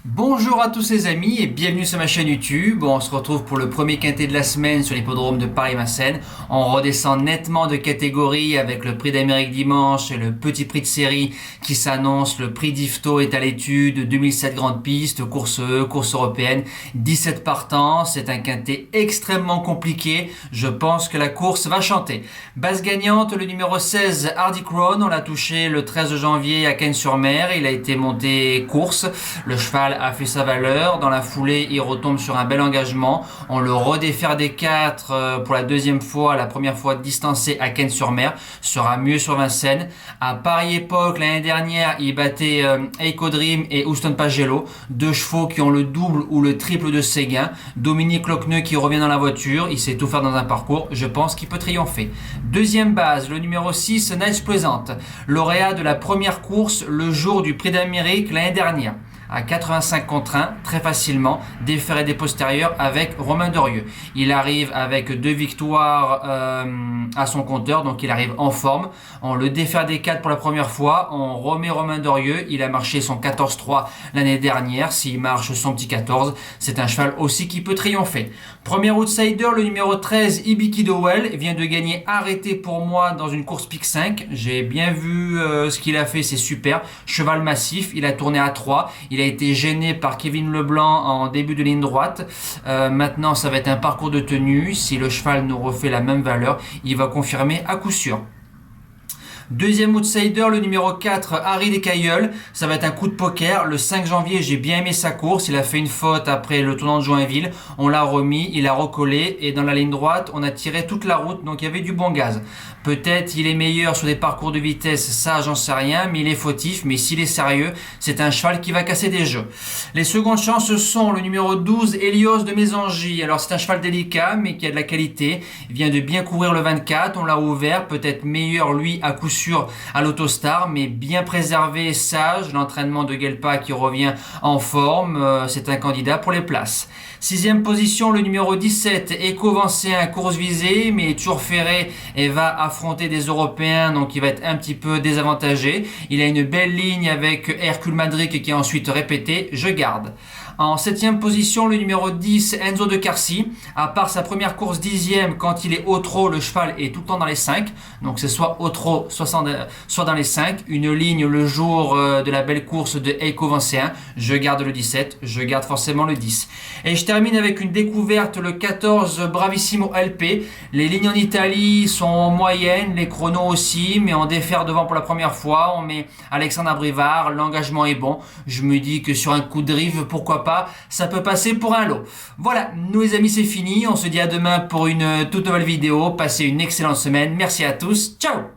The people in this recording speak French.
Bonjour à tous les amis et bienvenue sur ma chaîne YouTube. On se retrouve pour le premier quintet de la semaine sur l'hippodrome de Paris-Vincennes. On redescend nettement de catégorie avec le prix d'Amérique dimanche et le petit prix de série qui s'annonce. Le prix d'Ifto est à l'étude, 2007 Grande Piste, course E, course européenne, 17 partants. C'est un quintet extrêmement compliqué. Je pense que la course va chanter. Base gagnante, le numéro 16 Hardy Crown. On l'a touché le 13 janvier à Cannes-sur-Mer. Il a été monté course. Le cheval a fait sa valeur. Dans la foulée, il retombe sur un bel engagement. On le redéfère des 4 pour la deuxième fois. La première fois distancé à Cannes-sur-Mer. Sera mieux sur Vincennes. À pareille époque, l'année dernière, il battait Eiko Dream et Houston Pagello. Deux chevaux qui ont le double ou le triple de ses gains. Dominique Lochneux qui revient dans la voiture. Il sait tout faire dans un parcours. Je pense qu'il peut triompher. Deuxième base, le numéro 6, Nice Pleasant. Lauréat de la première course le jour du Prix d'Amérique l'année dernière. À 85 contre 1, très facilement, déféré des postérieurs avec Romain Dorieux. Il arrive avec 2 victoires à son compteur, donc il arrive en forme. On le défère des 4 pour la première fois, on remet Romain Dorieux, il a marché son 14-3 l'année dernière, s'il marche son petit 14, c'est un cheval aussi qui peut triompher. Premier outsider, le numéro 13, Ibiki Dowell, vient de gagner arrêté pour moi dans une course pick 5. J'ai bien vu ce qu'il a fait, c'est super. Cheval massif, il a tourné à 3, il a été gêné par Kevin Leblanc en début de ligne droite. Maintenant, ça va être un parcours de tenue. Si le cheval nous refait la même valeur, il va confirmer à coup sûr. Deuxième outsider, le numéro 4, Harry Descailleuls. Ça va être un coup de poker. Le 5 janvier, j'ai bien aimé sa course. Il a fait une faute après le tournant de Joinville. On l'a remis, il a recollé. Et dans la ligne droite, on a tiré toute la route. Donc il y avait du bon gaz. Peut-être il est meilleur sur des parcours de vitesse. Ça, j'en sais rien. Mais il est fautif. Mais s'il est sérieux, c'est un cheval qui va casser des jeux. Les secondes chances sont le numéro 12, Helios de Mésangy. Alors c'est un cheval délicat, mais qui a de la qualité. Il vient de bien courir le 24. On l'a ouvert. Peut-être meilleur, lui, à coup sûr à l'Autostar, mais bien préservé, sage. L'entraînement de Guelpa qui revient en forme, c'est un candidat pour les places. Sixième position, le numéro 17, Eiko Vancéen, course visée, mais toujours ferré et va affronter des Européens, donc il va être un petit peu désavantagé. Il a une belle ligne avec Hercule Madric qui est ensuite répété, je garde. En septième position, le numéro 10, Enzo de Carcy. À part sa première course 10e, quand il est au trot, le cheval est tout le temps dans les 5. Donc c'est soit au trot, soit dans les 5. Une ligne le jour de la belle course de Eiko Vancéen. Je garde le 17, je garde forcément le 10. Et je termine avec une découverte, le 14, Bravissimo LP. Les lignes en Italie sont moyennes, les chronos aussi, mais on défère devant pour la première fois. On met Alexandre Abrivard, l'engagement est bon. Je me dis que sur un coup de drive, pourquoi pas, ça peut passer pour un lot. Voilà, nous les amis, c'est fini. On se dit à demain pour une toute nouvelle vidéo. Passez une excellente semaine. Merci à tous. Ciao!